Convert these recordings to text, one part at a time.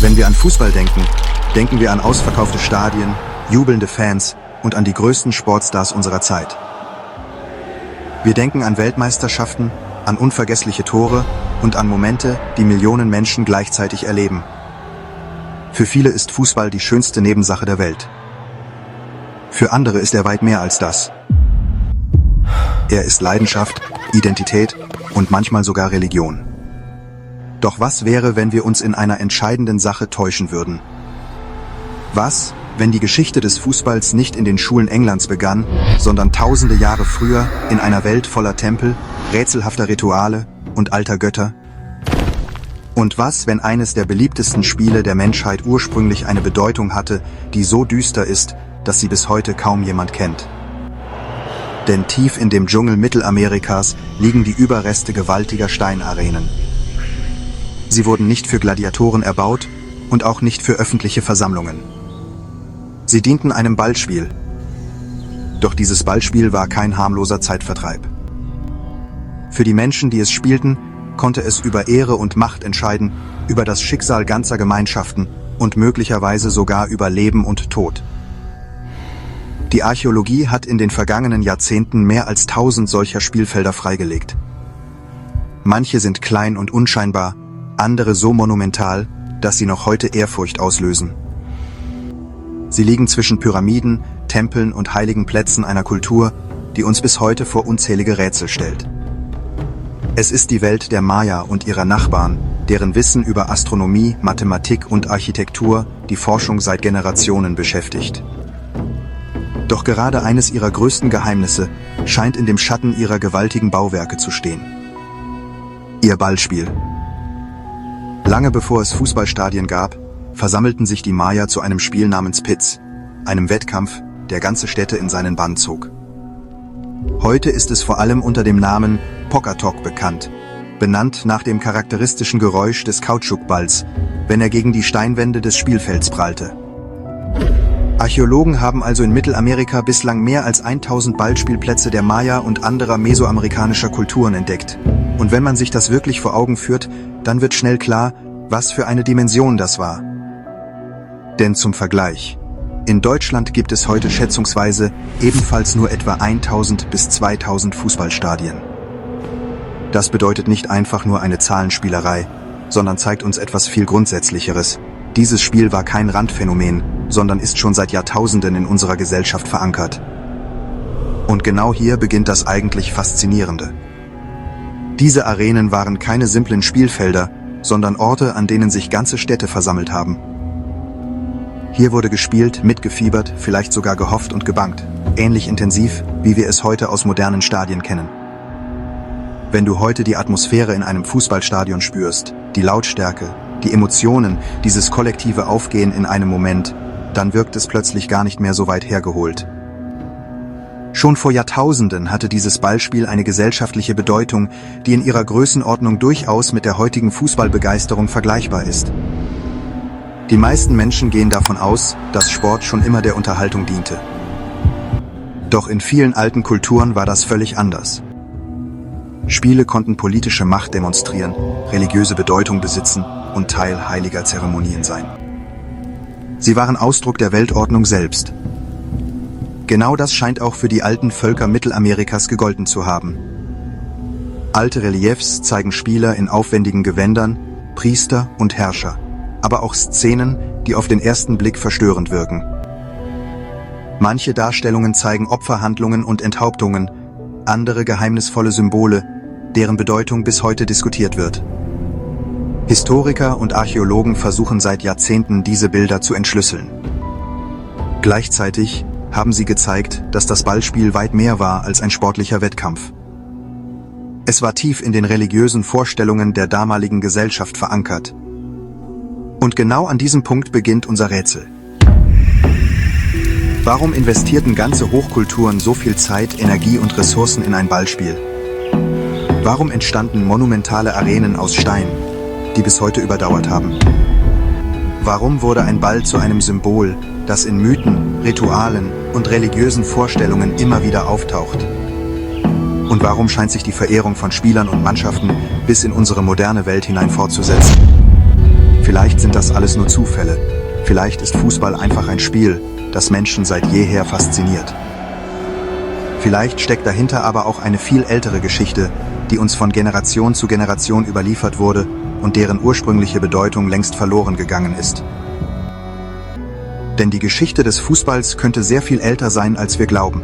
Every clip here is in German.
Wenn wir an Fußball denken, denken wir an ausverkaufte Stadien, jubelnde Fans und an die größten Sportstars unserer Zeit. Wir denken an Weltmeisterschaften, an unvergessliche Tore und an Momente, die Millionen Menschen gleichzeitig erleben. Für viele ist Fußball die schönste Nebensache der Welt. Für andere ist er weit mehr als das. Er ist Leidenschaft, Identität und manchmal sogar Religion. Doch was wäre, wenn wir uns in einer entscheidenden Sache täuschen würden? Was, wenn die Geschichte des Fußballs nicht in den Schulen Englands begann, sondern tausende Jahre früher in einer Welt voller Tempel, rätselhafter Rituale und alter Götter? Und was, wenn eines der beliebtesten Spiele der Menschheit ursprünglich eine Bedeutung hatte, die so düster ist, dass sie bis heute kaum jemand kennt? Denn tief in dem Dschungel Mittelamerikas liegen die Überreste gewaltiger Steinarenen. Sie wurden nicht für Gladiatoren erbaut und auch nicht für öffentliche Versammlungen. Sie dienten einem Ballspiel. Doch dieses Ballspiel war kein harmloser Zeitvertreib. Für die Menschen, die es spielten, konnte es über Ehre und Macht entscheiden, über das Schicksal ganzer Gemeinschaften und möglicherweise sogar über Leben und Tod. Die Archäologie hat in den vergangenen Jahrzehnten mehr als 1000 solcher Spielfelder freigelegt. Manche sind klein und unscheinbar, andere so monumental, dass sie noch heute Ehrfurcht auslösen. Sie liegen zwischen Pyramiden, Tempeln und heiligen Plätzen einer Kultur, die uns bis heute vor unzählige Rätsel stellt. Es ist die Welt der Maya und ihrer Nachbarn, deren Wissen über Astronomie, Mathematik und Architektur die Forschung seit Generationen beschäftigt. Doch gerade eines ihrer größten Geheimnisse scheint in dem Schatten ihrer gewaltigen Bauwerke zu stehen: ihr Ballspiel. Lange bevor es Fußballstadien gab, versammelten sich die Maya zu einem Spiel namens Pits, einem Wettkampf, der ganze Städte in seinen Bann zog. Heute ist es vor allem unter dem Namen Pocathoc bekannt, benannt nach dem charakteristischen Geräusch des Kautschukballs, wenn er gegen die Steinwände des Spielfelds prallte. Archäologen haben also in Mittelamerika bislang mehr als 1000 Ballspielplätze der Maya und anderer mesoamerikanischer Kulturen entdeckt. Und wenn man sich das wirklich vor Augen führt, dann wird schnell klar, was für eine Dimension das war. Denn zum Vergleich: In Deutschland gibt es heute schätzungsweise ebenfalls nur etwa 1000 bis 2000 Fußballstadien. Das bedeutet nicht einfach nur eine Zahlenspielerei, sondern zeigt uns etwas viel Grundsätzlicheres. Dieses Spiel war kein Randphänomen, sondern ist schon seit Jahrtausenden in unserer Gesellschaft verankert. Und genau hier beginnt das eigentlich Faszinierende. Diese Arenen waren keine simplen Spielfelder, sondern Orte, an denen sich ganze Städte versammelt haben. Hier wurde gespielt, mitgefiebert, vielleicht sogar gehofft und gebangt, ähnlich intensiv, wie wir es heute aus modernen Stadien kennen. Wenn du heute die Atmosphäre in einem Fußballstadion spürst, die Lautstärke, die Emotionen, dieses kollektive Aufgehen in einem Moment, dann wirkt es plötzlich gar nicht mehr so weit hergeholt. Schon vor Jahrtausenden hatte dieses Ballspiel eine gesellschaftliche Bedeutung, die in ihrer Größenordnung durchaus mit der heutigen Fußballbegeisterung vergleichbar ist. Die meisten Menschen gehen davon aus, dass Sport schon immer der Unterhaltung diente. Doch in vielen alten Kulturen war das völlig anders. Spiele konnten politische Macht demonstrieren, religiöse Bedeutung besitzen und Teil heiliger Zeremonien sein. Sie waren Ausdruck der Weltordnung selbst. Genau das scheint auch für die alten Völker Mittelamerikas gegolten zu haben. Alte Reliefs zeigen Spieler in aufwendigen Gewändern, Priester und Herrscher, aber auch Szenen, die auf den ersten Blick verstörend wirken. Manche Darstellungen zeigen Opferhandlungen und Enthauptungen, andere geheimnisvolle Symbole, deren Bedeutung bis heute diskutiert wird. Historiker und Archäologen versuchen seit Jahrzehnten, diese Bilder zu entschlüsseln. Gleichzeitig haben sie gezeigt, dass das Ballspiel weit mehr war als ein sportlicher Wettkampf. Es war tief in den religiösen Vorstellungen der damaligen Gesellschaft verankert. Und genau an diesem Punkt beginnt unser Rätsel. Warum investierten ganze Hochkulturen so viel Zeit, Energie und Ressourcen in ein Ballspiel? Warum entstanden monumentale Arenen aus Stein, die bis heute überdauert haben? Warum wurde ein Ball zu einem Symbol, das in Mythen, Ritualen und religiösen Vorstellungen immer wieder auftaucht? Und warum scheint sich die Verehrung von Spielern und Mannschaften bis in unsere moderne Welt hinein fortzusetzen? Vielleicht Vielleicht sind das alles nur Zufälle. Vielleicht ist Fußball einfach ein Spiel, das Menschen seit jeher fasziniert. Vielleicht steckt dahinter aber auch eine viel ältere Geschichte, die uns von Generation zu Generation überliefert wurde und deren ursprüngliche Bedeutung längst verloren gegangen ist. Denn die Geschichte des Fußballs könnte sehr viel älter sein, als wir glauben.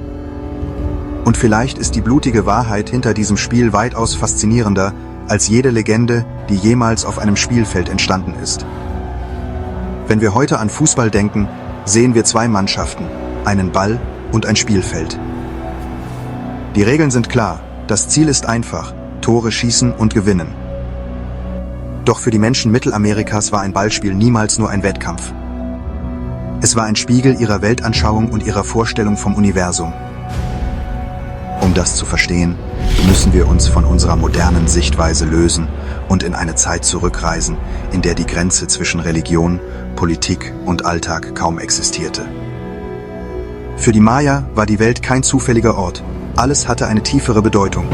Und vielleicht ist die blutige Wahrheit hinter diesem Spiel weitaus faszinierender als jede Legende, die jemals auf einem Spielfeld entstanden ist. Wenn wir heute an Fußball denken, sehen wir zwei Mannschaften, einen Ball und ein Spielfeld. Die Regeln sind klar, das Ziel ist einfach, Tore schießen und gewinnen. Doch für die Menschen Mittelamerikas war ein Ballspiel niemals nur ein Wettkampf. Es war ein Spiegel ihrer Weltanschauung und ihrer Vorstellung vom Universum. Um das zu verstehen, müssen wir uns von unserer modernen Sichtweise lösen und in eine Zeit zurückreisen, in der die Grenze zwischen Religion, Politik und Alltag kaum existierte. Für die Maya war die Welt kein zufälliger Ort, alles hatte eine tiefere Bedeutung.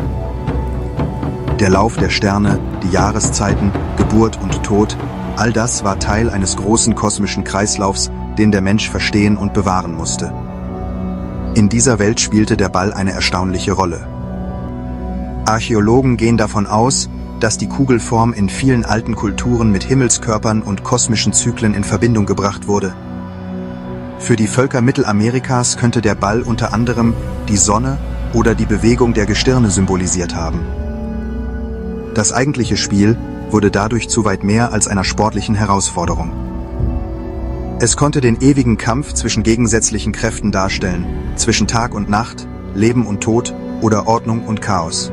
Der Lauf der Sterne, die Jahreszeiten, Geburt und Tod, all das war Teil eines großen kosmischen Kreislaufs, den der Mensch verstehen und bewahren musste. In dieser Welt spielte der Ball eine erstaunliche Rolle. Archäologen gehen davon aus, dass die Kugelform in vielen alten Kulturen mit Himmelskörpern und kosmischen Zyklen in Verbindung gebracht wurde. Für die Völker Mittelamerikas könnte der Ball unter anderem die Sonne oder die Bewegung der Gestirne symbolisiert haben. Das eigentliche Spiel wurde dadurch zu weit mehr als einer sportlichen Herausforderung. Es konnte den ewigen Kampf zwischen gegensätzlichen Kräften darstellen, zwischen Tag und Nacht, Leben und Tod oder Ordnung und Chaos.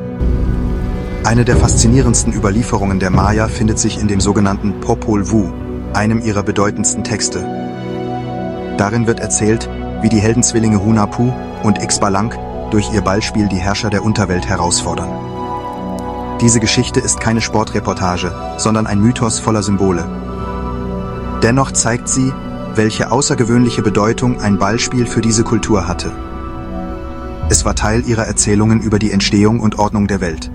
Eine der faszinierendsten Überlieferungen der Maya findet sich in dem sogenannten Popol Vuh, einem ihrer bedeutendsten Texte. Darin wird erzählt, wie die Heldenzwillinge Hunahpu und Xbalanque durch ihr Ballspiel die Herrscher der Unterwelt herausfordern. Diese Geschichte ist keine Sportreportage, sondern ein Mythos voller Symbole. Dennoch zeigt sie, welche außergewöhnliche Bedeutung ein Ballspiel für diese Kultur hatte. Es war Teil ihrer Erzählungen über die Entstehung und Ordnung der Welt.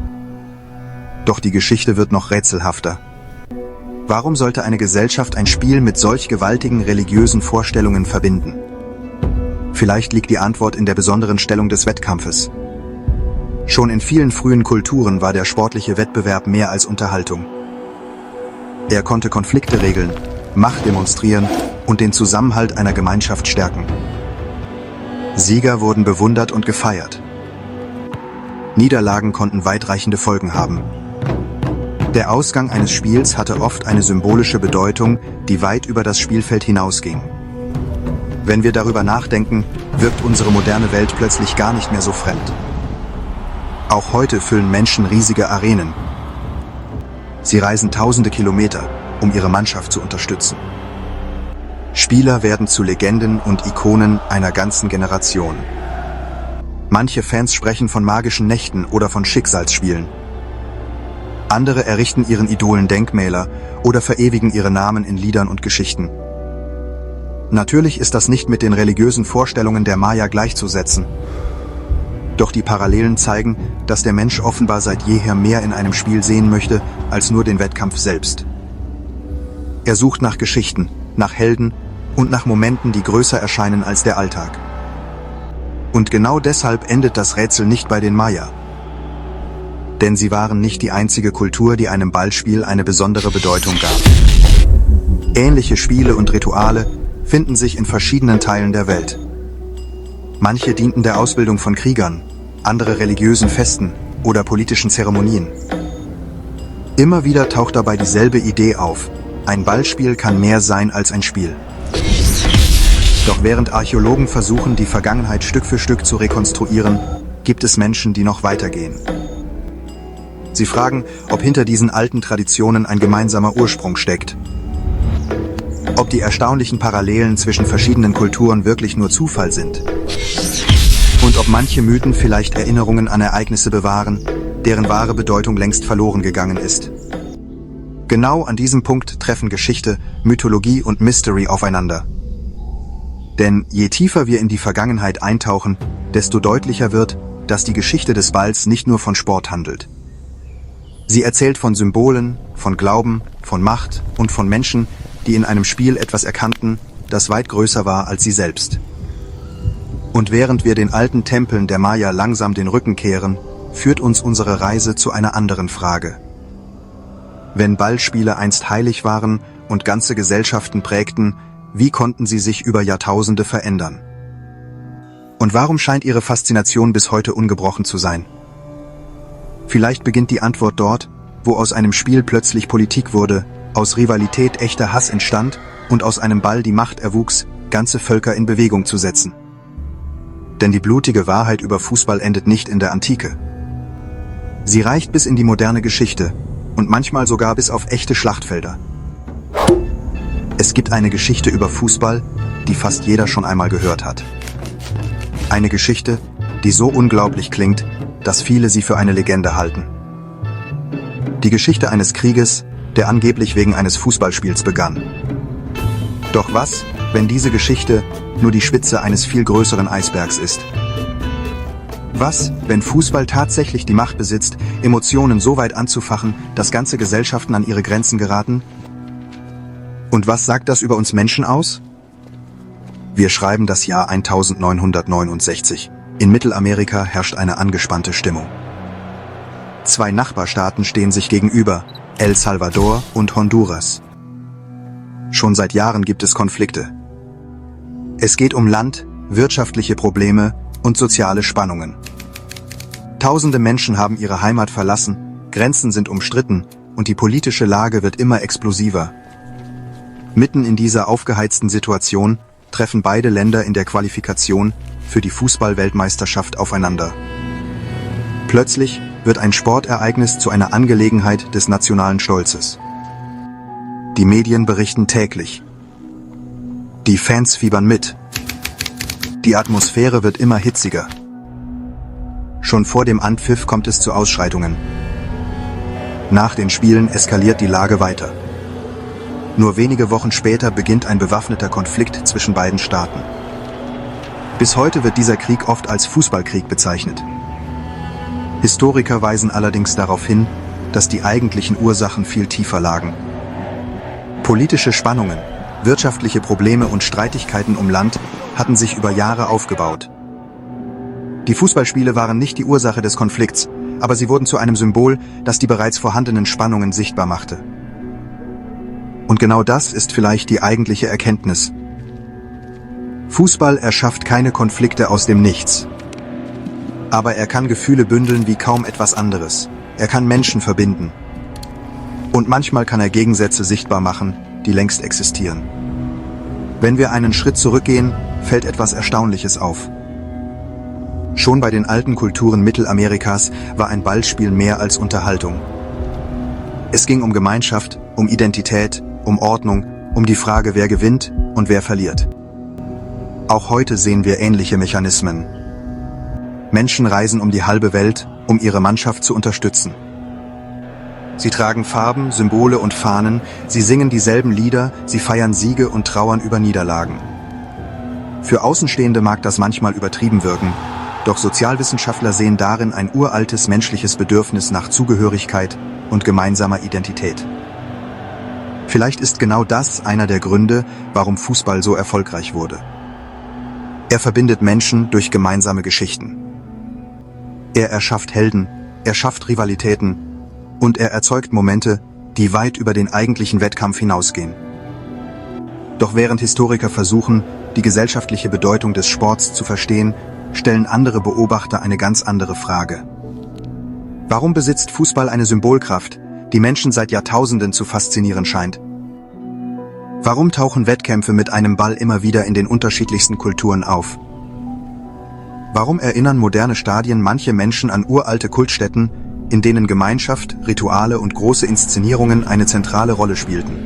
Doch die Geschichte wird noch rätselhafter. Warum sollte eine Gesellschaft ein Spiel mit solch gewaltigen religiösen Vorstellungen verbinden? Vielleicht liegt die Antwort in der besonderen Stellung des Wettkampfes. Schon in vielen frühen Kulturen war der sportliche Wettbewerb mehr als Unterhaltung. Er konnte Konflikte regeln, Macht demonstrieren und den Zusammenhalt einer Gemeinschaft stärken. Sieger wurden bewundert und gefeiert. Niederlagen konnten weitreichende Folgen haben. Der Ausgang eines Spiels hatte oft eine symbolische Bedeutung, die weit über das Spielfeld hinausging. Wenn wir darüber nachdenken, wirkt unsere moderne Welt plötzlich gar nicht mehr so fremd. Auch heute füllen Menschen riesige Arenen. Sie reisen tausende Kilometer, um ihre Mannschaft zu unterstützen. Spieler werden zu Legenden und Ikonen einer ganzen Generation. Manche Fans sprechen von magischen Nächten oder von Schicksalsspielen. Andere errichten ihren Idolen Denkmäler oder verewigen ihre Namen in Liedern und Geschichten. Natürlich ist das nicht mit den religiösen Vorstellungen der Maya gleichzusetzen. Doch die Parallelen zeigen, dass der Mensch offenbar seit jeher mehr in einem Spiel sehen möchte, als nur den Wettkampf selbst. Er sucht nach Geschichten, nach Helden und nach Momenten, die größer erscheinen als der Alltag. Und genau deshalb endet das Rätsel nicht bei den Maya. Denn sie waren nicht die einzige Kultur, die einem Ballspiel eine besondere Bedeutung gab. Ähnliche Spiele und Rituale finden sich in verschiedenen Teilen der Welt. Manche dienten der Ausbildung von Kriegern, andere religiösen Festen oder politischen Zeremonien. Immer wieder taucht dabei dieselbe Idee auf: Ein Ballspiel kann mehr sein als ein Spiel. Doch während Archäologen versuchen, die Vergangenheit Stück für Stück zu rekonstruieren, gibt es Menschen, die noch weitergehen. Sie fragen, ob hinter diesen alten Traditionen ein gemeinsamer Ursprung steckt. Ob die erstaunlichen Parallelen zwischen verschiedenen Kulturen wirklich nur Zufall sind. Und ob manche Mythen vielleicht Erinnerungen an Ereignisse bewahren, deren wahre Bedeutung längst verloren gegangen ist. Genau an diesem Punkt treffen Geschichte, Mythologie und Mystery aufeinander. Denn je tiefer wir in die Vergangenheit eintauchen, desto deutlicher wird, dass die Geschichte des Balls nicht nur von Sport handelt. Sie erzählt von Symbolen, von Glauben, von Macht und von Menschen, die in einem Spiel etwas erkannten, das weit größer war als sie selbst. Und während wir den alten Tempeln der Maya langsam den Rücken kehren, führt uns unsere Reise zu einer anderen Frage. Wenn Ballspiele einst heilig waren und ganze Gesellschaften prägten, wie konnten sie sich über Jahrtausende verändern? Und warum scheint ihre Faszination bis heute ungebrochen zu sein? Vielleicht beginnt die Antwort dort, wo aus einem Spiel plötzlich Politik wurde, aus Rivalität echter Hass entstand und aus einem Ball die Macht erwuchs, ganze Völker in Bewegung zu setzen. Denn die blutige Wahrheit über Fußball endet nicht in der Antike. Sie reicht bis in die moderne Geschichte und manchmal sogar bis auf echte Schlachtfelder. Es gibt eine Geschichte über Fußball, die fast jeder schon einmal gehört hat. Eine Geschichte, die so unglaublich klingt, dass viele sie für eine Legende halten. Die Geschichte eines Krieges, der angeblich wegen eines Fußballspiels begann. Doch was, wenn diese Geschichte nur die Spitze eines viel größeren Eisbergs ist? Was, wenn Fußball tatsächlich die Macht besitzt, Emotionen so weit anzufachen, dass ganze Gesellschaften an ihre Grenzen geraten? Und was sagt das über uns Menschen aus? Wir schreiben das Jahr 1969. In Mittelamerika herrscht eine angespannte Stimmung. Zwei Nachbarstaaten stehen sich gegenüber, El Salvador und Honduras. Schon seit Jahren gibt es Konflikte. Es geht um Land, wirtschaftliche Probleme und soziale Spannungen. Tausende Menschen haben ihre Heimat verlassen, Grenzen sind umstritten und die politische Lage wird immer explosiver. Mitten in dieser aufgeheizten Situation treffen beide Länder in der Qualifikation für die Fußball-Weltmeisterschaft aufeinander. Plötzlich wird ein Sportereignis zu einer Angelegenheit des nationalen Stolzes. Die Medien berichten täglich. Die Fans fiebern mit. Die Atmosphäre wird immer hitziger. Schon vor dem Anpfiff kommt es zu Ausschreitungen. Nach den Spielen eskaliert die Lage weiter. Nur wenige Wochen später beginnt ein bewaffneter Konflikt zwischen beiden Staaten. Bis heute wird dieser Krieg oft als Fußballkrieg bezeichnet. Historiker weisen allerdings darauf hin, dass die eigentlichen Ursachen viel tiefer lagen. Politische Spannungen, wirtschaftliche Probleme und Streitigkeiten um Land hatten sich über Jahre aufgebaut. Die Fußballspiele waren nicht die Ursache des Konflikts, aber sie wurden zu einem Symbol, das die bereits vorhandenen Spannungen sichtbar machte. Und genau das ist vielleicht die eigentliche Erkenntnis. Fußball erschafft keine Konflikte aus dem Nichts. Aber er kann Gefühle bündeln wie kaum etwas anderes. Er kann Menschen verbinden. Und manchmal kann er Gegensätze sichtbar machen, die längst existieren. Wenn wir einen Schritt zurückgehen, fällt etwas Erstaunliches auf. Schon bei den alten Kulturen Mittelamerikas war ein Ballspiel mehr als Unterhaltung. Es ging um Gemeinschaft, um Identität, um Ordnung, um die Frage, wer gewinnt und wer verliert. Auch heute sehen wir ähnliche Mechanismen. Menschen reisen um die halbe Welt, um ihre Mannschaft zu unterstützen. Sie tragen Farben, Symbole und Fahnen, sie singen dieselben Lieder, sie feiern Siege und trauern über Niederlagen. Für Außenstehende mag das manchmal übertrieben wirken, doch Sozialwissenschaftler sehen darin ein uraltes menschliches Bedürfnis nach Zugehörigkeit und gemeinsamer Identität. Vielleicht ist genau das einer der Gründe, warum Fußball so erfolgreich wurde. Er verbindet Menschen durch gemeinsame Geschichten. Er erschafft Helden, er schafft Rivalitäten und er erzeugt Momente, die weit über den eigentlichen Wettkampf hinausgehen. Doch während Historiker versuchen, die gesellschaftliche Bedeutung des Sports zu verstehen, stellen andere Beobachter eine ganz andere Frage. Warum besitzt Fußball eine Symbolkraft, die Menschen seit Jahrtausenden zu faszinieren scheint? Warum tauchen Wettkämpfe mit einem Ball immer wieder in den unterschiedlichsten Kulturen auf? Warum erinnern moderne Stadien manche Menschen an uralte Kultstätten, in denen Gemeinschaft, Rituale und große Inszenierungen eine zentrale Rolle spielten?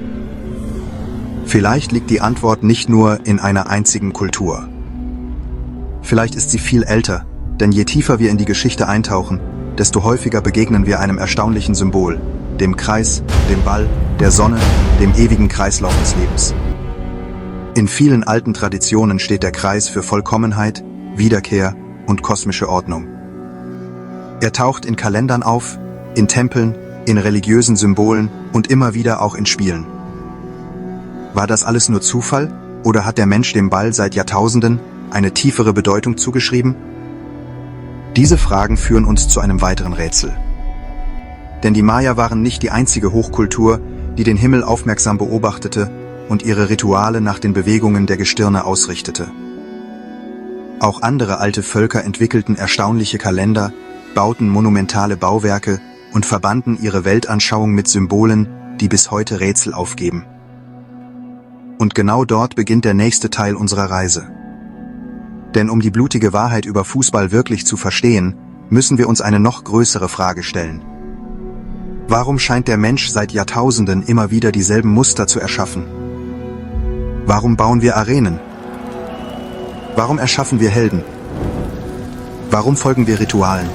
Vielleicht liegt die Antwort nicht nur in einer einzigen Kultur. Vielleicht ist sie viel älter, denn je tiefer wir in die Geschichte eintauchen, desto häufiger begegnen wir einem erstaunlichen Symbol, dem Kreis, dem Ball, der Sonne, dem ewigen Kreislauf des Lebens. In vielen alten Traditionen steht der Kreis für Vollkommenheit, Wiederkehr und kosmische Ordnung. Er taucht in Kalendern auf, in Tempeln, in religiösen Symbolen und immer wieder auch in Spielen. War das alles nur Zufall oder hat der Mensch dem Ball seit Jahrtausenden eine tiefere Bedeutung zugeschrieben? Diese Fragen führen uns zu einem weiteren Rätsel. Denn die Maya waren nicht die einzige Hochkultur, die den Himmel aufmerksam beobachtete und ihre Rituale nach den Bewegungen der Gestirne ausrichtete. Auch andere alte Völker entwickelten erstaunliche Kalender, bauten monumentale Bauwerke und verbanden ihre Weltanschauung mit Symbolen, die bis heute Rätsel aufgeben. Und genau dort beginnt der nächste Teil unserer Reise. Denn um die blutige Wahrheit über Fußball wirklich zu verstehen, müssen wir uns eine noch größere Frage stellen. Warum scheint der Mensch seit Jahrtausenden immer wieder dieselben Muster zu erschaffen? Warum bauen wir Arenen? Warum erschaffen wir Helden? Warum folgen wir Ritualen?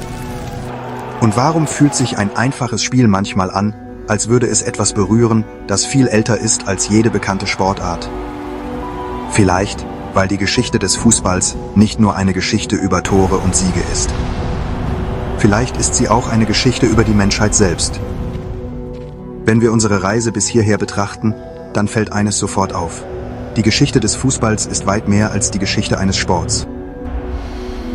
Und warum fühlt sich ein einfaches Spiel manchmal an, als würde es etwas berühren, das viel älter ist als jede bekannte Sportart? Vielleicht, weil die Geschichte des Fußballs nicht nur eine Geschichte über Tore und Siege ist. Vielleicht ist sie auch eine Geschichte über die Menschheit selbst. Wenn wir unsere Reise bis hierher betrachten, dann fällt eines sofort auf. Die Geschichte des Fußballs ist weit mehr als die Geschichte eines Sports.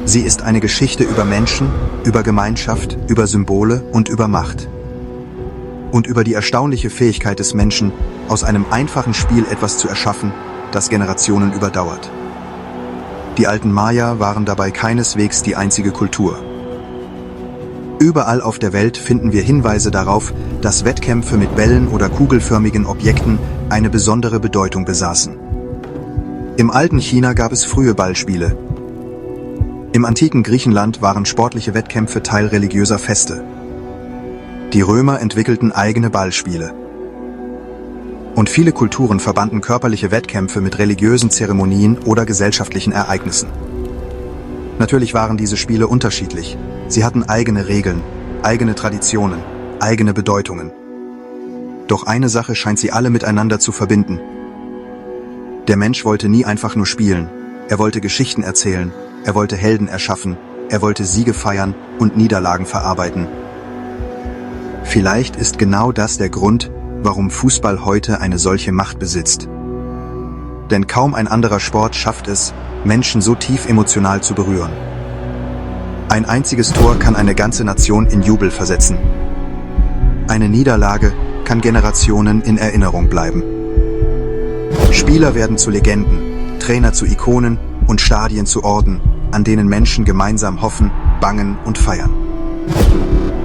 Sie ist eine Geschichte über Menschen, über Gemeinschaft, über Symbole und über Macht. Und über die erstaunliche Fähigkeit des Menschen, aus einem einfachen Spiel etwas zu erschaffen, das Generationen überdauert. Die alten Maya waren dabei keineswegs die einzige Kultur. Überall auf der Welt finden wir Hinweise darauf, dass Wettkämpfe mit Bällen oder kugelförmigen Objekten eine besondere Bedeutung besaßen. Im alten China gab es frühe Ballspiele. Im antiken Griechenland waren sportliche Wettkämpfe Teil religiöser Feste. Die Römer entwickelten eigene Ballspiele. Und viele Kulturen verbanden körperliche Wettkämpfe mit religiösen Zeremonien oder gesellschaftlichen Ereignissen. Natürlich waren diese Spiele unterschiedlich. Sie hatten eigene Regeln, eigene Traditionen, eigene Bedeutungen. Doch eine Sache scheint sie alle miteinander zu verbinden. Der Mensch wollte nie einfach nur spielen. Er wollte Geschichten erzählen, er wollte Helden erschaffen, er wollte Siege feiern und Niederlagen verarbeiten. Vielleicht ist genau das der Grund, warum Fußball heute eine solche Macht besitzt. Denn kaum ein anderer Sport schafft es, Menschen so tief emotional zu berühren. Ein einziges Tor kann eine ganze Nation in Jubel versetzen. Eine Niederlage kann Generationen in Erinnerung bleiben. Spieler werden zu Legenden, Trainer zu Ikonen und Stadien zu Orten, an denen Menschen gemeinsam hoffen, bangen und feiern.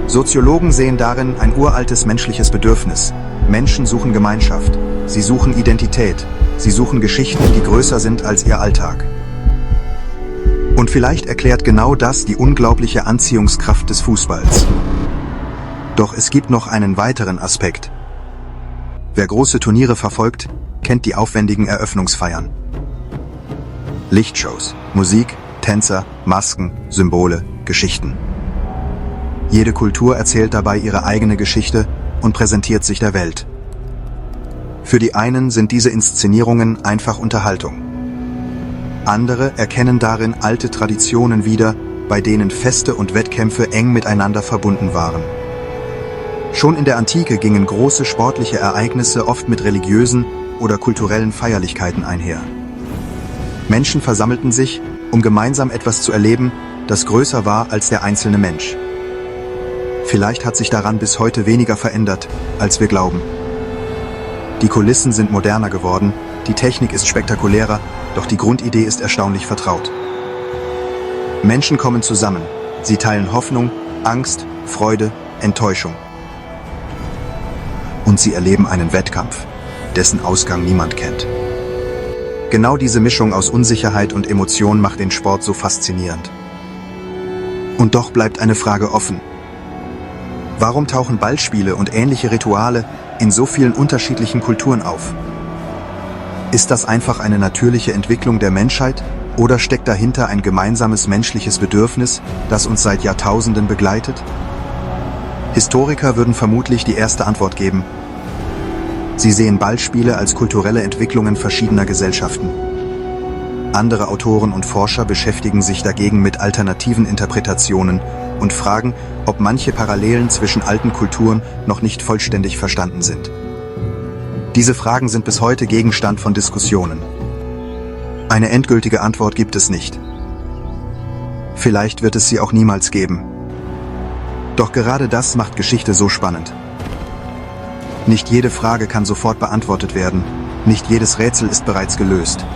Soziologen sehen darin ein uraltes menschliches Bedürfnis. Menschen suchen Gemeinschaft, sie suchen Identität, sie suchen Geschichten, die größer sind als ihr Alltag. Und vielleicht erklärt genau das die unglaubliche Anziehungskraft des Fußballs. Doch es gibt noch einen weiteren Aspekt. Wer große Turniere verfolgt, kennt die aufwendigen Eröffnungsfeiern. Lichtshows, Musik, Tänzer, Masken, Symbole, Geschichten. Jede Kultur erzählt dabei ihre eigene Geschichte und präsentiert sich der Welt. Für die einen sind diese Inszenierungen einfach Unterhaltung. Andere erkennen darin alte Traditionen wieder, bei denen Feste und Wettkämpfe eng miteinander verbunden waren. Schon in der Antike gingen große sportliche Ereignisse oft mit religiösen oder kulturellen Feierlichkeiten einher. Menschen versammelten sich, um gemeinsam etwas zu erleben, das größer war als der einzelne Mensch. Vielleicht hat sich daran bis heute weniger verändert, als wir glauben. Die Kulissen sind moderner geworden, die Technik ist spektakulärer, doch die Grundidee ist erstaunlich vertraut. Menschen kommen zusammen, sie teilen Hoffnung, Angst, Freude, Enttäuschung. Und sie erleben einen Wettkampf, dessen Ausgang niemand kennt. Genau diese Mischung aus Unsicherheit und Emotion macht den Sport so faszinierend. Und doch bleibt eine Frage offen. Warum tauchen Ballspiele und ähnliche Rituale in so vielen unterschiedlichen Kulturen auf? Ist das einfach eine natürliche Entwicklung der Menschheit oder steckt dahinter ein gemeinsames menschliches Bedürfnis, das uns seit Jahrtausenden begleitet? Historiker würden vermutlich die erste Antwort geben. Sie sehen Ballspiele als kulturelle Entwicklungen verschiedener Gesellschaften. Andere Autoren und Forscher beschäftigen sich dagegen mit alternativen Interpretationen und fragen, ob manche Parallelen zwischen alten Kulturen noch nicht vollständig verstanden sind. Diese Fragen sind bis heute Gegenstand von Diskussionen. Eine endgültige Antwort gibt es nicht. Vielleicht wird es sie auch niemals geben. Doch gerade das macht Geschichte so spannend. Nicht jede Frage kann sofort beantwortet werden, nicht jedes Rätsel ist bereits gelöst.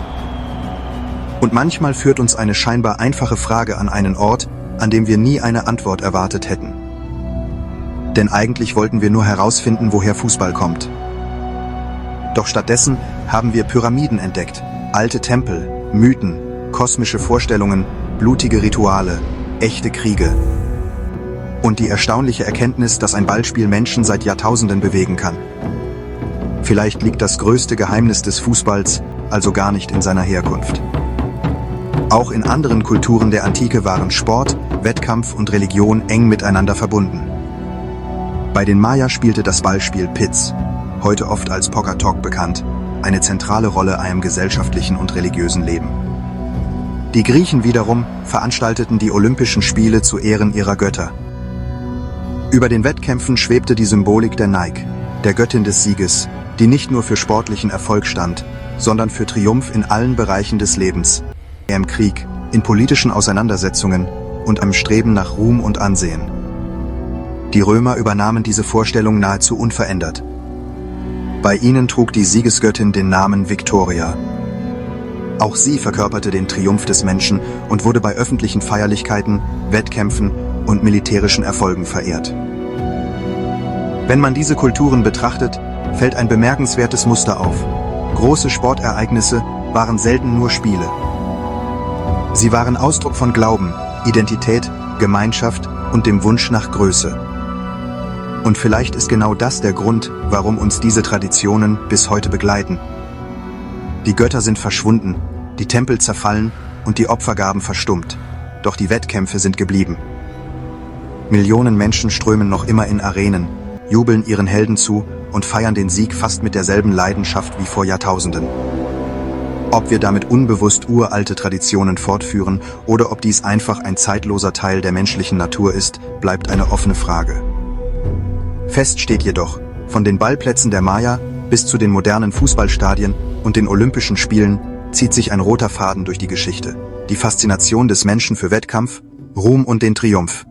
Und manchmal führt uns eine scheinbar einfache Frage an einen Ort, an dem wir nie eine Antwort erwartet hätten. Denn eigentlich wollten wir nur herausfinden, woher Fußball kommt. Doch stattdessen haben wir Pyramiden entdeckt, alte Tempel, Mythen, kosmische Vorstellungen, blutige Rituale, echte Kriege. Und die erstaunliche Erkenntnis, dass ein Ballspiel Menschen seit Jahrtausenden bewegen kann. Vielleicht liegt das größte Geheimnis des Fußballs also gar nicht in seiner Herkunft. Auch in anderen Kulturen der Antike waren Sport, Wettkampf und Religion eng miteinander verbunden. Bei den Maya spielte das Ballspiel Pitz, heute oft als Poker-Talk bekannt, eine zentrale Rolle im gesellschaftlichen und religiösen Leben. Die Griechen wiederum veranstalteten die Olympischen Spiele zu Ehren ihrer Götter. Über den Wettkämpfen schwebte die Symbolik der Nike, der Göttin des Sieges, die nicht nur für sportlichen Erfolg stand, sondern für Triumph in allen Bereichen des Lebens, im Krieg, in politischen Auseinandersetzungen und am Streben nach Ruhm und Ansehen. Die Römer übernahmen diese Vorstellung nahezu unverändert. Bei ihnen trug die Siegesgöttin den Namen Victoria. Auch sie verkörperte den Triumph des Menschen und wurde bei öffentlichen Feierlichkeiten, Wettkämpfen und militärischen Erfolgen verehrt. Wenn man diese Kulturen betrachtet, fällt ein bemerkenswertes Muster auf. Große Sportereignisse waren selten nur Spiele. Sie waren Ausdruck von Glauben, Identität, Gemeinschaft und dem Wunsch nach Größe. Und vielleicht ist genau das der Grund, warum uns diese Traditionen bis heute begleiten. Die Götter sind verschwunden, die Tempel zerfallen und die Opfergaben verstummt. Doch die Wettkämpfe sind geblieben. Millionen Menschen strömen noch immer in Arenen, jubeln ihren Helden zu und feiern den Sieg fast mit derselben Leidenschaft wie vor Jahrtausenden. Ob wir damit unbewusst uralte Traditionen fortführen oder ob dies einfach ein zeitloser Teil der menschlichen Natur ist, bleibt eine offene Frage. Fest steht jedoch, von den Ballplätzen der Maya bis zu den modernen Fußballstadien und den Olympischen Spielen zieht sich ein roter Faden durch die Geschichte. Die Faszination des Menschen für Wettkampf, Ruhm und den Triumph.